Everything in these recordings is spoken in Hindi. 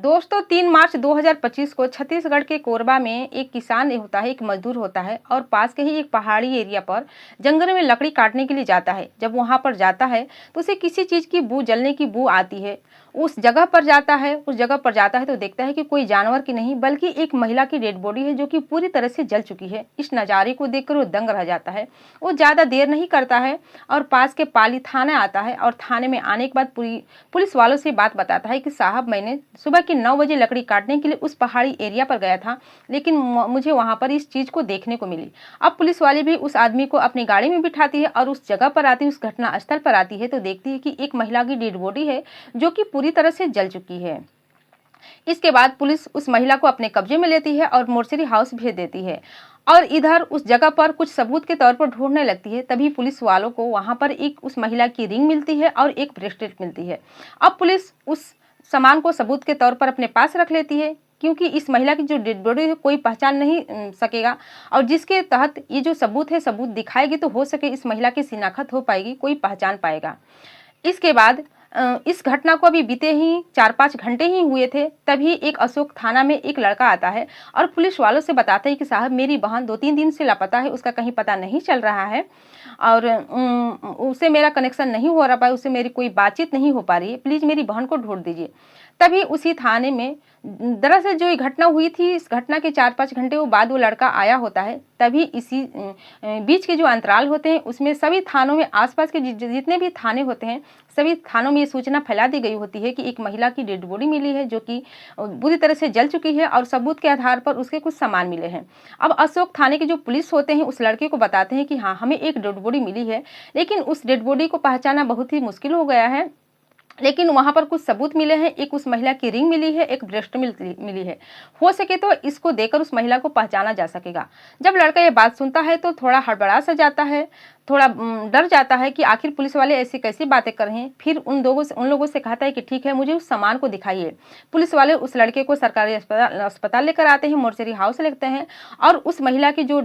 दोस्तों 3 मार्च 2025 को छत्तीसगढ़ के कोरबा में एक किसान होता है, एक मजदूर होता है और पास के ही एक पहाड़ी एरिया पर जंगल में लकड़ी काटने के लिए जाता है। जब वहां पर जाता है तो उसे किसी चीज़ की बू, जलने की बू आती है। उस जगह पर जाता है तो देखता है कि कोई जानवर की नहीं बल्कि एक महिला की डेड बॉडी है जो कि पूरी तरह से जल चुकी है। इस नज़ारे को देखकर वो दंग रह जाता है। वो ज़्यादा देर नहीं करता है और पास के पाली थाना आता है और थाने में आने के बाद पुलिस वालों से बात बताता है कि साहब, मैंने सुबह के 9 बजे लकड़ी काटने के लिए उस पहाड़ी एरिया पर गया था, लेकिन मुझे वहां पर इस चीज़ को देखने को मिली। अब पुलिस वाले भी उस आदमी को अपनी गाड़ी में बिठाती है और उस जगह पर आती है, उस घटना स्थल पर आती है तो देखती है कि एक महिला की डेड बॉडी है जो कि पूरी तरह से जल चुकी है। इसके बाद पुलिस उस महिला को अपने कब्जे में लेती है और मोर्चरी हाउस भेज देती है और इधर उस जगह पर कुछ सबूत के तौर पर ढूंढने लगती है। तभी पुलिस वालों को वहां पर एक उस महिला की रिंग मिलती है और एक ब्रेसलेट मिलती है। अब पुलिस उस सामान को सबूत के तौर पर अपने पास रख लेती है क्योंकि इस महिला की जो डेड बॉडी है कोई पहचान नहीं सकेगा और जिसके तहत ये जो सबूत है, सबूत दिखाएगी तो हो सके इस महिला की शिनाख्त हो पाएगी, कोई पहचान पाएगा। इसके बाद इस घटना को अभी बीते ही 4-5 घंटे ही हुए थे, तभी एक अशोक थाना में एक लड़का आता है और पुलिस वालों से बताता है कि साहब, मेरी बहन 2-3 दिन से लापता है, उसका कहीं पता नहीं चल रहा है और उससे मेरा कनेक्शन नहीं हो रहा है, उससे मेरी कोई बातचीत नहीं हो पा रही है, प्लीज़ मेरी बहन को ढूंढ दीजिए। तभी उसी थाने में दरअसल जो ये घटना हुई थी, इस घटना के 4-5 घंटे बाद वो लड़का आया होता है। तभी इसी बीच के जो अंतराल होते हैं उसमें सभी थानों में, आसपास के जितने भी थाने होते हैं सभी थानों में ये सूचना फैला दी गई होती है कि एक महिला की डेड बॉडी मिली है जो कि बुरी तरह से जल चुकी है और सबूत के आधार पर उसके कुछ सामान मिले हैं। अब अशोक थाने के जो पुलिस होते हैं उस लड़के को बताते हैं कि हाँ, हमें एक डेड बॉडी मिली है, लेकिन उस डेड बॉडी को पहचानना बहुत ही मुश्किल हो गया है, लेकिन वहां पर कुछ सबूत मिले हैं। एक उस महिला की रिंग मिली है, एक ब्रेस्ट मिली है, हो सके तो इसको देकर उस महिला को पहचाना जा सकेगा। जब लड़का ये बात सुनता है तो थोड़ा हड़बड़ा सा जाता है, थोड़ा डर जाता है कि आखिर पुलिस वाले ऐसी कैसी बातें कर रहे हैं। फिर उन लोगों से कहता है कि ठीक है, मुझे उस सामान को दिखाइए। पुलिस वाले उस लड़के को सरकारी अस्पताल लेकर आते हैं, मोर्चरी हाउस लेते हैं और उस महिला की जो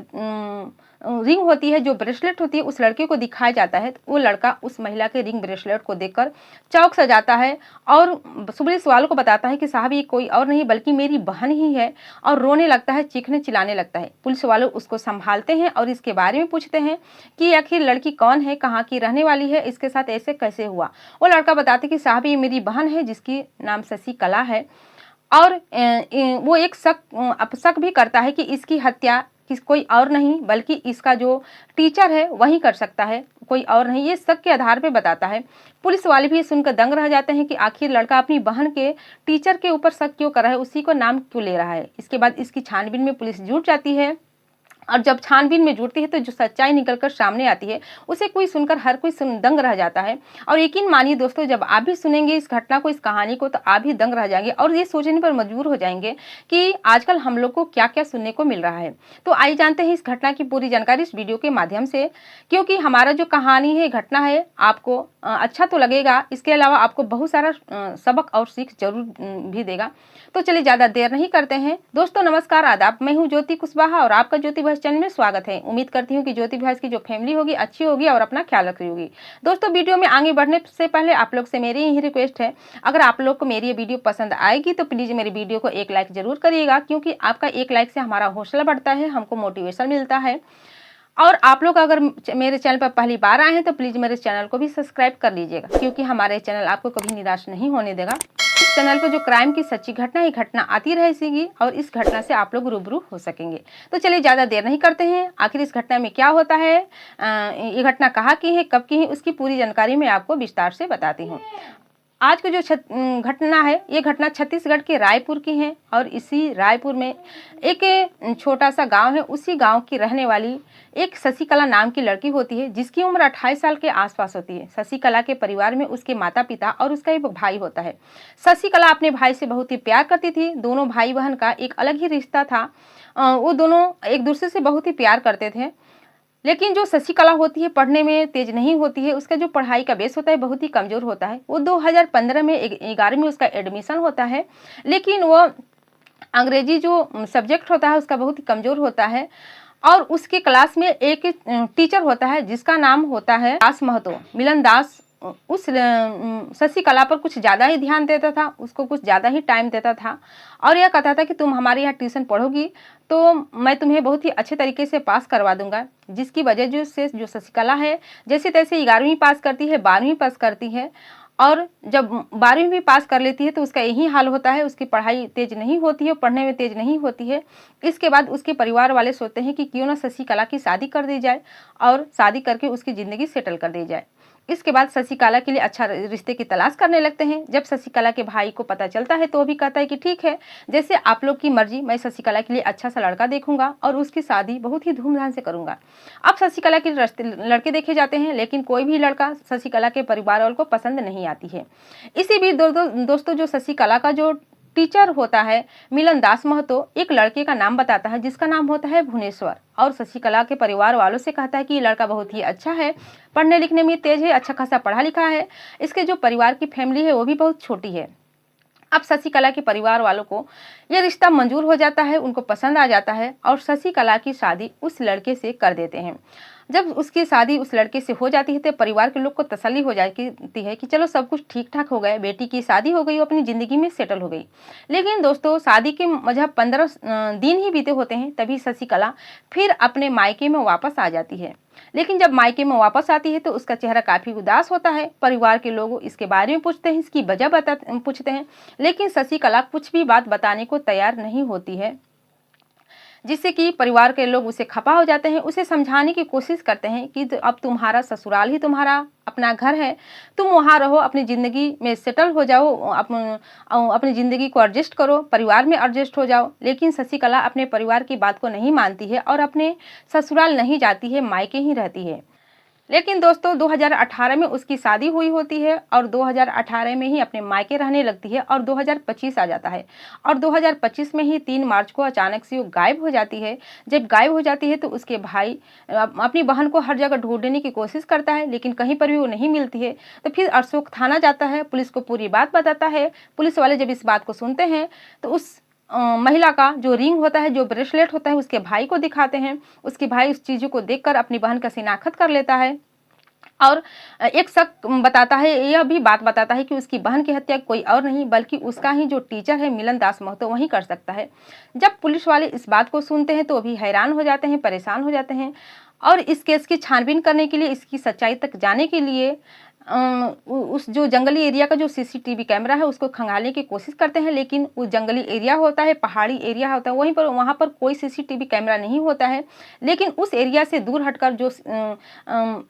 रिंग होती है, जो ब्रेसलेट होती है, उस लड़के को दिखाया जाता है। वो लड़का उस महिला के रिंग ब्रेसलेट को देखकर चौंक सा जाता है और पुलिस वालों को बताता है कि साहब, ये कोई और नहीं बल्कि मेरी बहन ही है, और रोने लगता है, चीखने चिल्लाने लगता है। पुलिस वाले उसको संभालते हैं और इसके बारे में पूछते हैं कि आखिर लड़की कौन है, कहाँ की रहने वाली है, इसके साथ ऐसे कैसे हुआ। वो लड़का बताते कि साहब, ये मेरी बहन है जिसकी नाम शशि कला है और वो एक शक भी करता है कि इसकी हत्या कोई और नहीं बल्कि इसका जो टीचर है वही कर सकता है, कोई और नहीं। ये शक के आधार पे बताता है। पुलिस वाले भी सुनकर दंग रह जाते हैं कि आखिर लड़का अपनी बहन के टीचर के ऊपर शक क्यों कर रहा है, उसी को नाम क्यों ले रहा है। इसके बाद इसकी छानबीन में पुलिस जुट जाती है और जब छानबीन में जुटती है तो जो सच्चाई निकलकर सामने आती है उसे कोई सुनकर हर कोई दंग रह जाता है। और यकीन मानिए दोस्तों, जब आप भी सुनेंगे इस घटना को, इस कहानी को, तो आप भी दंग रह जाएंगे और ये सोचने पर मजबूर हो जाएंगे कि आजकल हम लोग को क्या क्या सुनने को मिल रहा है। तो आइए जानते हैं इस घटना की पूरी जानकारी इस वीडियो के माध्यम से, क्योंकि हमारा जो कहानी है, घटना है, आपको अच्छा तो लगेगा, इसके अलावा आपको बहुत सारा सबक और सीख जरूर भी देगा। तो चलिए ज़्यादा देर नहीं करते हैं। दोस्तों नमस्कार, आदाब, मैं हूँ ज्योति कुशवाहा और आपका ज्योति भैंस चैनल में स्वागत है। उम्मीद करती हूँ कि ज्योति भैंस की जो फैमिली होगी अच्छी होगी और अपना ख्याल रख रही होगी। दोस्तों वीडियो में आगे बढ़ने से पहले आप लोग से मेरी यही रिक्वेस्ट है, अगर आप लोग को मेरी ये वीडियो पसंद आएगी तो प्लीज़ मेरी वीडियो को एक लाइक जरूर करिएगा, क्योंकि आपका एक लाइक से हमारा हौसला बढ़ता है, हमको मोटिवेशन मिलता है। और आप लोग अगर मेरे चैनल पर पहली बार आए हैं तो प्लीज़ मेरे चैनल को भी सब्सक्राइब कर लीजिएगा, क्योंकि हमारे चैनल आपको कभी निराश नहीं होने देगा। इस चैनल पर जो क्राइम की सच्ची घटना ही घटना आती रहेगी और इस घटना से आप लोग रूबरू हो सकेंगे। तो चलिए ज़्यादा देर नहीं करते हैं, आखिर इस घटना में क्या होता है, ये घटना कहाँ की है, कब की है, उसकी पूरी जानकारी मैं आपको विस्तार से बताती हूँ। आज की जो घटना है, ये घटना छत्तीसगढ़ के रायपुर की है और इसी रायपुर में एक छोटा सा गांव है। उसी गांव की रहने वाली एक शशि कला नाम की लड़की होती है जिसकी उम्र 28 साल के आसपास होती है। शशि कला के परिवार में उसके माता पिता और उसका एक भाई होता है। शशि कला अपने भाई से बहुत ही प्यार करती थी। दोनों भाई बहन का एक अलग ही रिश्ता था। वो दोनों एक दूसरे से बहुत ही प्यार करते थे। लेकिन जो शशि कला होती है पढ़ने में तेज नहीं होती है, उसका जो पढ़ाई का बेस होता है बहुत ही कमजोर होता है। वो 2015 में 11वीं में उसका एडमिशन होता है, लेकिन वो अंग्रेजी जो सब्जेक्ट होता है उसका बहुत ही कमजोर होता है। और उसके क्लास में एक टीचर होता है जिसका नाम होता है दास महतो, मिलन दास उस शशिकला पर कुछ ज़्यादा ही ध्यान देता था, उसको कुछ ज़्यादा ही टाइम देता था और यह कहता था कि तुम हमारे यहाँ ट्यूशन पढ़ोगी तो मैं तुम्हें बहुत ही अच्छे तरीके से पास करवा दूंगा। जिसकी वजह से जो शशिकला है जैसे तैसे 11वीं पास करती है, 12वीं पास करती है और जब 12वीं भी पास कर लेती है तो उसका यही हाल होता है, उसकी पढ़ाई तेज नहीं होती है, पढ़ने में तेज नहीं होती है। इसके बाद उसके परिवार वाले सोचते हैं कि क्यों ना शशिकला की शादी कर दी जाए और शादी करके उसकी ज़िंदगी सेटल कर दी जाए। इसके बाद शशिकला के लिए अच्छा रिश्ते की तलाश करने लगते हैं। जब शशिकला के भाई को पता चलता है तो वो भी कहता है कि ठीक है, जैसे आप लोग की मर्जी, मैं शशिकला के लिए अच्छा सा लड़का देखूंगा और उसकी शादी बहुत ही धूमधाम से करूंगा। अब शशिकला के लड़के देखे जाते हैं लेकिन कोई भी लड़का शशिकला के परिवार वालों को पसंद नहीं आती है। इसी बीच दोस्तों जो शशिकला का जो टीचर होता है मिलन दास महतो एक लड़के का नाम बताता है जिसका नाम होता है भुवनेश्वर और शशिकला के परिवार वालों से कहता है कि ये लड़का बहुत ही अच्छा है, पढ़ने लिखने में तेज है, अच्छा खासा पढ़ा लिखा है, इसके जो परिवार की फैमिली है वो भी बहुत छोटी है। अब शशिकला के परिवार वालों को ये रिश्ता मंजूर हो जाता है, उनको पसंद आ जाता है और शशिकला की शादी उस लड़के से कर देते हैं। जब उसकी शादी उस लड़के से हो जाती है तो परिवार के लोग को तसल्ली हो जाती है कि चलो सब कुछ ठीक ठाक हो गए, बेटी की शादी हो गई, वो अपनी ज़िंदगी में सेटल हो गई। लेकिन दोस्तों शादी के मजहब 15 दिन ही बीते होते हैं तभी शशिकला फिर अपने मायके में वापस आ जाती है। लेकिन जब मायके में वापस आती है तो उसका चेहरा काफ़ी उदास होता है। परिवार के लोग इसके बारे में पूछते हैं, इसकी वजह पूछते हैं, लेकिन शशिकला कुछ भी बात बताने को तैयार नहीं होती है, जिससे कि परिवार के लोग उसे खफा हो जाते हैं। उसे समझाने की कोशिश करते हैं कि अब तुम्हारा ससुराल ही तुम्हारा अपना घर है, तुम वहाँ रहो, अपनी ज़िंदगी में सेटल हो जाओ, अपनी ज़िंदगी को एडजस्ट करो, परिवार में एडजस्ट हो जाओ। लेकिन शशिकला अपने परिवार की बात को नहीं मानती है और अपने ससुराल नहीं जाती है, मायके ही रहती है। लेकिन दोस्तों 2018 में उसकी शादी हुई होती है और 2018 में ही अपने मायके रहने लगती है और 2025 आ जाता है और 2025 में ही 3 मार्च को अचानक से वो गायब हो जाती है। जब गायब हो जाती है तो उसके भाई अपनी बहन को हर जगह ढूंढने की कोशिश करता है लेकिन कहीं पर भी वो नहीं मिलती है। तो फिर अशोक थाना जाता है, पुलिस को पूरी बात बताता है। पुलिस वाले जब इस बात को सुनते हैं तो उस महिला का जो रिंग होता है, जो ब्रेसलेट होता है, उसके भाई को दिखाते हैं। उसके भाई उस चीज़ों को देखकर अपनी बहन का शिनाख्त कर लेता है और एक शक बताता है, यह भी बात बताता है कि उसकी बहन की हत्या कोई और नहीं बल्कि उसका ही जो टीचर है मिलन दास महतो वही कर सकता है। जब पुलिस वाले इस बात को सुनते हैं तो भी हैरान हो जाते हैं, परेशान हो जाते हैं और इस केस की छानबीन करने के लिए, इसकी सच्चाई तक जाने के लिए उस जो जंगली एरिया का जो सीसीटीवी कैमरा है उसको खंगालने की कोशिश करते हैं। लेकिन उस जंगली एरिया होता है, पहाड़ी एरिया होता है, वहाँ पर कोई सीसीटीवी कैमरा नहीं होता है। लेकिन उस एरिया से दूर हटकर जो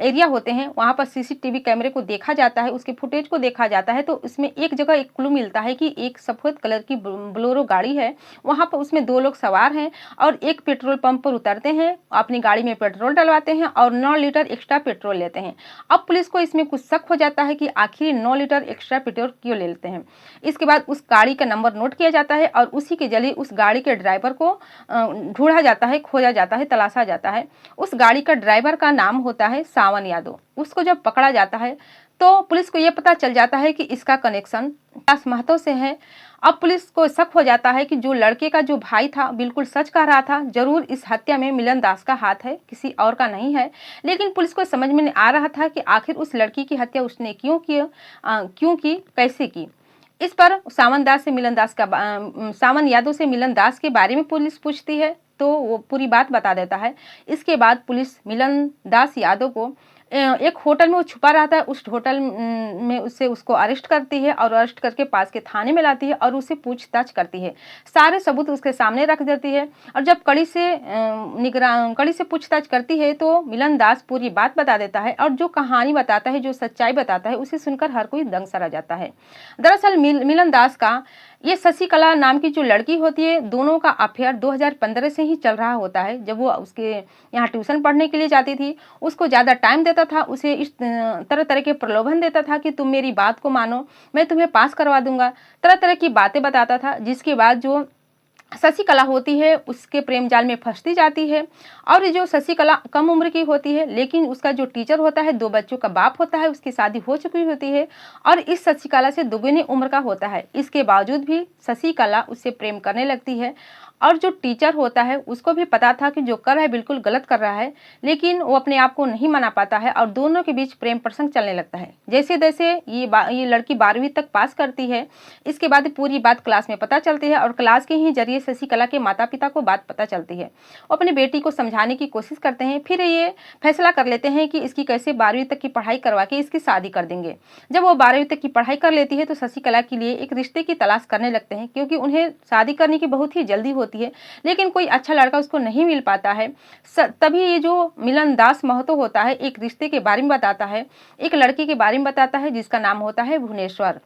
एरिया होते हैं वहाँ पर सीसीटीवी कैमरे को देखा जाता है, उसके फुटेज को देखा जाता है। तो उसमें एक जगह एक क्लू मिलता है कि एक सफ़ेद कलर की बोलेरो गाड़ी है, वहाँ पर उसमें 2 लोग सवार हैं और एक पेट्रोल पंप पर उतरते हैं, अपनी गाड़ी में पेट्रोल डलवाते हैं और 9 लीटर एक्स्ट्रा पेट्रोल लेते हैं। अब पुलिस को इसमें कुछ शक हो जाता है कि आखिर 9 लीटर एक्स्ट्रा पेट्रोल क्यों ले लेते हैं। इसके बाद उस गाड़ी का नंबर नोट किया जाता है और उसी के जरिए उस गाड़ी के ड्राइवर को ढूंढा जाता है, खोजा जाता है, तलाशा जाता है। उस गाड़ी का ड्राइवर का नाम होता है सावन यादव। उसको जब पकड़ा जाता है तो पुलिस को यह पता चल जाता है कि इसका कनेक्शन दास महतो से है। अब पुलिस को शक हो जाता है कि जो लड़के का जो भाई था बिल्कुल सच कह रहा था, जरूर इस हत्या में मिलन दास का हाथ है, किसी और का नहीं है। लेकिन पुलिस को समझ में नहीं आ रहा था कि आखिर उस लड़की की हत्या उसने क्यों की, कैसे की। इस पर सावन यादव से मिलन दास के बारे में पुलिस पूछती है तो वो पूरी बात बता देता है। इसके बाद पुलिस मिलन दास यादव को एक होटल में वो छुपा रहता है, उस होटल में उसको अरेस्ट करती है और अरेस्ट करके पास के थाने में लाती है और उसे पूछताछ करती है। सारे सबूत उसके सामने रख देती है और जब कड़ी से पूछताछ करती है तो मिलन दास पूरी बात बता देता है और जो कहानी बताता है, जो सच्चाई बताता है, उसे सुनकर हर कोई दंग सरा जाता है। दरअसल मिलन दास का ये शशिकला नाम की जो लड़की होती है, दोनों का अफेयर 2015 से ही चल रहा होता है। जब वो उसके यहाँ ट्यूशन पढ़ने के लिए जाती थी, उसको ज़्यादा टाइम देता था, उसे इस तरह तरह के प्रलोभन देता था कि तुम मेरी बात को मानो, मैं तुम्हें पास करवा दूंगा, तरह तरह की बातें बताता था। जिसके बाद जो शशिकला होती है उसके प्रेम जाल में फंसती जाती है और जो शशिकला कम उम्र की होती है लेकिन उसका जो टीचर होता है 2 बच्चों का बाप होता है, उसकी शादी हो चुकी होती है और इस शशिकला से दुगनी उम्र का होता है। इसके बावजूद भी शशिकला उससे प्रेम करने लगती है और जो टीचर होता है उसको भी पता था कि जो कर रहा है बिल्कुल गलत कर रहा है, लेकिन वो अपने आप को नहीं मना पाता है और दोनों के बीच प्रेम प्रसंग चलने लगता है। जैसे जैसे ये लड़की 12वीं तक पास करती है, इसके बाद पूरी बात क्लास में पता चलती है और क्लास के ही जरिए शशिकला के माता पिता को बात पता चलती है। वो अपनी बेटी को समझाने की कोशिश करते हैं, फिर ये फैसला कर लेते हैं कि इसकी कैसे 12वीं तक की पढ़ाई करवा के इसकी शादी कर देंगे। जब वो 12वीं तक की पढ़ाई कर लेती है तो शशिकला के लिए एक रिश्ते की तलाश करने लगते हैं, क्योंकि उन्हें शादी करने की बहुत ही जल्दी होती है, लेकिन कोई अच्छा लड़का उसको नहीं मिल पाता है। तभी ये जो मिलन दास महतो होता है एक रिश्ते के बारे में बताता है, एक लड़की के बारे में बताता है जिसका नाम होता है भुवनेश्वर,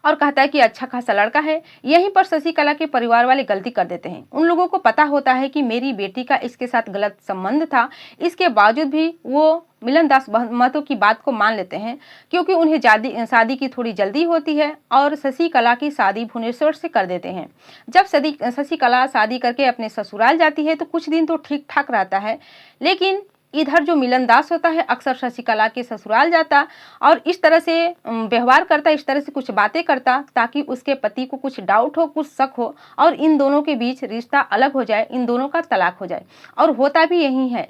और कहता है कि अच्छा खासा लड़का है। यहीं पर शशिकला के परिवार वाले गलती कर देते हैं। उन लोगों को पता होता है कि मेरी बेटी का इसके साथ गलत संबंध था, इसके बावजूद भी वो मिलन दास महतो की बात को मान लेते हैं, क्योंकि उन्हें शादी की थोड़ी जल्दी होती है और शशिकला की शादी भुवनेश्वर से कर देते हैं। जब शशिकला शादी करके अपने ससुराल जाती है तो कुछ दिन तो ठीक ठाक रहता है, लेकिन इधर जो मिलन दास होता है अक्सर शशिकला के ससुराल जाता और इस तरह से व्यवहार करता, इस तरह से कुछ बातें करता ताकि उसके पति को कुछ डाउट हो, कुछ शक हो और इन दोनों के बीच रिश्ता अलग हो जाए, इन दोनों का तलाक हो जाए। और होता भी यही है।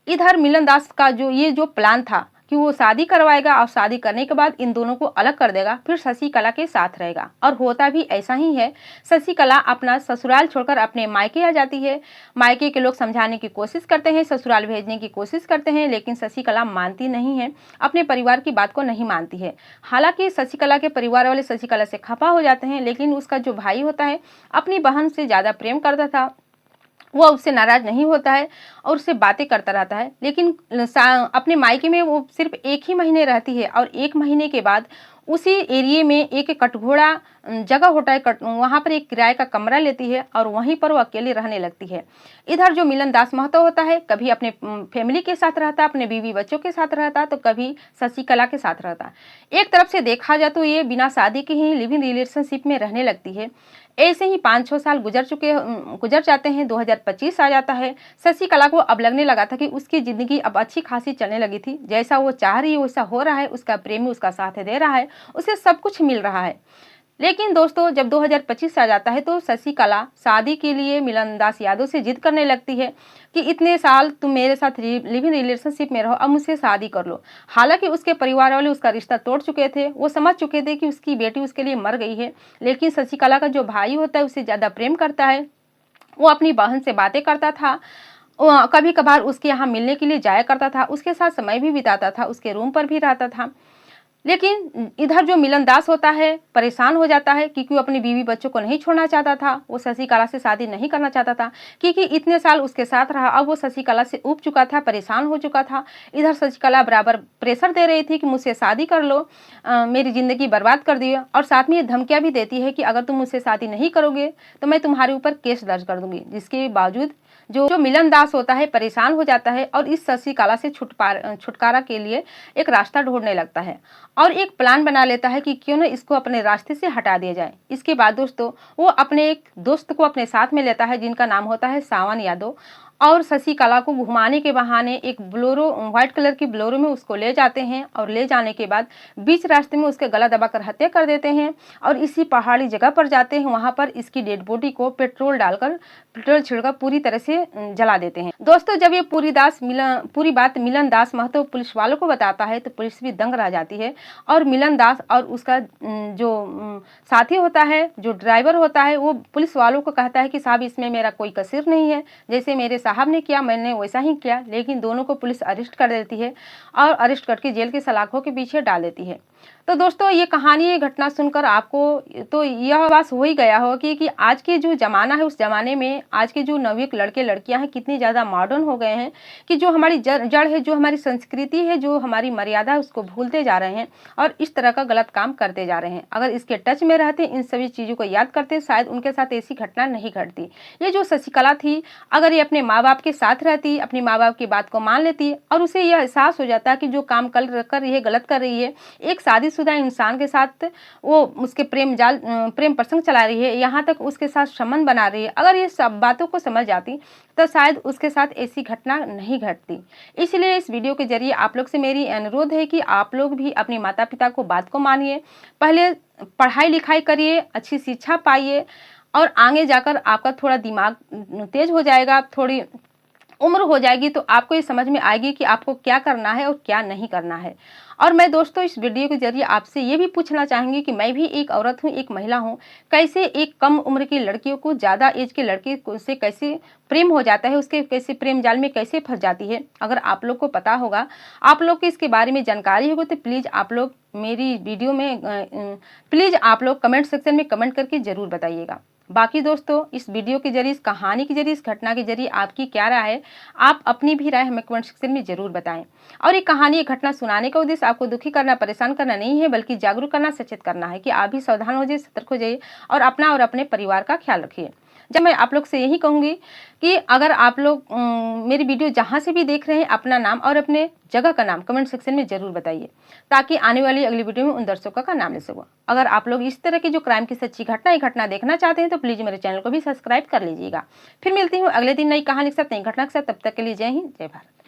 इधर मिलन दास का जो प्लान था कि वो शादी करवाएगा और शादी करने के बाद इन दोनों को अलग कर देगा, फिर शशिकला के साथ रहेगा, और होता भी ऐसा ही है। शशिकला अपना ससुराल छोड़कर अपने मायके आ जाती है। मायके के लोग समझाने की कोशिश करते हैं, ससुराल भेजने की कोशिश करते हैं, लेकिन शशिकला मानती नहीं है, अपने परिवार की बात को नहीं मानती है। हालांकि शशिकला के परिवार वाले शशिकला से खफा हो जाते हैं, लेकिन उसका जो भाई होता है अपनी बहन से ज़्यादा प्रेम करता था, वो उससे नाराज नहीं होता है और उससे बातें करता रहता है। लेकिन अपने मायके में वो सिर्फ 1 ही महीने रहती है और 1 महीने के बाद उसी एरिए में एक कटघोड़ा जगह होता है, वहाँ पर एक किराए का कमरा लेती है और वहीं पर वो अकेले रहने लगती है। इधर जो मिलन दास महतो होता है कभी अपने फैमिली के साथ रहता, अपने बीवी बच्चों के साथ रहता, तो कभी शशिकला के साथ रहता। एक तरफ से देखा जाए तो ये बिना शादी के ही लिव इन रिलेशनशिप में रहने लगती है। ऐसे ही 5-6 साल गुजर जाते हैं। 2025 आ जाता है। शशिकला को अब लगने लगा था कि उसकी ज़िंदगी अब अच्छी खासी चलने लगी थी, जैसा वो चाह रही है वैसा हो रहा है, उसका प्रेमी उसका साथ दे रहा है, उसे सब कुछ मिल रहा है। लेकिन दोस्तों जब 2025 आ जाता है तो शशिकला शादी के लिए मिलन दास यादव से जिद करने लगती है कि इतने साल तुम मेरे साथ लिव इन रिलेशनशिप में रहो, अब मुझसे शादी कर लो। हालांकि उसके परिवार वाले उसका रिश्ता तोड़ चुके थे, वो समझ चुके थे कि उसकी बेटी उसके लिए मर गई है, लेकिन शशिकला का जो भाई होता है उससे ज़्यादा प्रेम करता है। वो अपनी बहन से बातें करता था, कभी कभार उसके यहाँ मिलने के लिए जाया करता था, उसके साथ समय भी बिताता था, उसके रूम पर भी रहता था। लेकिन इधर जो मिलन दास होता है परेशान हो जाता है, क्योंकि वो अपनी बीवी बच्चों को नहीं छोड़ना चाहता था, वो शशिकला से शादी नहीं करना चाहता था, क्योंकि इतने साल उसके साथ रहा, अब वो शशिकला से ऊब चुका था, परेशान हो चुका था। इधर शशिकला बराबर प्रेशर दे रही थी कि मुझसे शादी कर लो, मेरी ज़िंदगी बर्बाद कर दिए, और साथ में ये धमकियाँ भी देती है कि अगर तुम मुझसे शादी नहीं करोगे तो मैं तुम्हारे ऊपर केस दर्ज कर दूंगी। जिसके बावजूद जो मिलन दास होता है परेशान हो जाता है और इस शशिकला से छुटकारा के लिए एक रास्ता ढूंढने लगता है और एक प्लान बना लेता है कि क्यों ना इसको अपने रास्ते से हटा दिया जाए। इसके बाद दोस्तों वो अपने एक दोस्त को अपने साथ में लेता है जिनका नाम होता है सावन यादव, और शशिकला को घुमाने के बहाने एक बोलेरो, व्हाइट कलर की बोलेरो में उसको ले जाते हैं, और ले जाने के बाद बीच रास्ते में उसके गला दबाकर हत्या कर देते हैं और इसी पहाड़ी जगह पर जाते हैं। वहां पर इसकी डेड बॉडी को पेट्रोल छिड़कर पूरी तरह से जला देते हैं। दोस्तों जब ये पूरी बात मिलन दास महतो पुलिस वालों को बताता है तो पुलिस भी दंग रह जाती है, और मिलन दास और उसका जो साथी होता है, जो ड्राइवर होता है, वो पुलिस वालों को कहता है कि साहब इसमें मेरा कोई कसूर नहीं है, जैसे मेरे साहब ने किया मैंने वैसा ही किया। लेकिन दोनों को पुलिस अरेस्ट कर देती है और अरेस्ट करके जेल की सलाखों के पीछे डाल देती है। तो दोस्तों ये कहानी, ये घटना सुनकर आपको तो यह बात हो ही गया हो कि आज के जो ज़माना है उस ज़माने में आज के जो नवयुवक लड़के लड़कियां हैं कितनी ज़्यादा मॉडर्न हो गए हैं कि जो हमारी जड़ है, जो हमारी संस्कृति है, जो हमारी मर्यादा है उसको भूलते जा रहे हैं और इस तरह का गलत काम करते जा रहे हैं। अगर इसके टच में रहते, इन सभी चीज़ों को याद करते, शायद उनके साथ ऐसी घटना नहीं घटती। ये जो शशिकला थी, अगर ये अपने माँ बाप के साथ रहती, अपने माँ बाप की बात को मान लेती और उसे यह एहसास हो जाता कि जो काम कर रही है गलत कर रही है, एक शादीशुदा इंसान के साथ वो उसके प्रेम प्रसंग चला रही है, यहाँ तक उसके साथ संबंध बना रही है, अगर ये सब बातों को समझ जाती तो शायद उसके साथ ऐसी घटना नहीं घटती। इसलिए इस वीडियो के जरिए आप लोग से मेरी अनुरोध है कि आप लोग भी अपने माता पिता को बात को मानिए, पहले पढ़ाई लिखाई करिए, अच्छी शिक्षा पाइए और आगे जाकर आपका थोड़ा दिमाग तेज हो जाएगा, थोड़ी उम्र हो जाएगी, तो आपको ये समझ में आएगी कि आपको क्या करना है और क्या नहीं करना है। और मैं दोस्तों इस वीडियो के ज़रिए आपसे ये भी पूछना चाहूँगी कि मैं भी एक औरत हूँ, एक महिला हूँ, कैसे एक कम उम्र की लड़कियों को ज़्यादा एज के लड़के से कैसे प्रेम हो जाता है, उसके कैसे प्रेम जाल में कैसे फँस जाती है। अगर आप लोग को पता होगा, आप लोग को इसके बारे में जानकारी होगी, तो प्लीज़ आप लोग मेरी वीडियो में प्लीज़ आप लोग कमेंट सेक्शन में कमेंट करके ज़रूर बताइएगा। बाकी दोस्तों इस वीडियो के ज़रिए, इस कहानी के ज़रिए, इस घटना के ज़रिए आपकी क्या राय है, आप अपनी भी राय हमें कमेंट सेक्शन में ज़रूर बताएं। और ये कहानी, ये घटना सुनाने का उद्देश्य आपको दुखी करना, परेशान करना नहीं है, बल्कि जागरूक करना, सचेत करना है कि आप भी सावधान हो जाइए, सतर्क हो जाइए और अपना और अपने परिवार का ख्याल रखिए। जब मैं आप लोग से यही कहूँगी कि अगर आप लोग मेरी वीडियो जहाँ से भी देख रहे हैं, अपना नाम और अपने जगह का नाम कमेंट सेक्शन में ज़रूर बताइए, ताकि आने वाली अगली वीडियो में उन दर्शकों का नाम ले सकूँ। अगर आप लोग इस तरह की जो क्राइम की सच्ची घटना देखना चाहते हैं, तो प्लीज़ मेरे चैनल को भी सब्सक्राइब कर लीजिएगा। फिर मिलती हूँ अगले दिन नई कहानी के साथ, नई घटना के साथ। तब तक के लिए जय हिंद, जय भारत।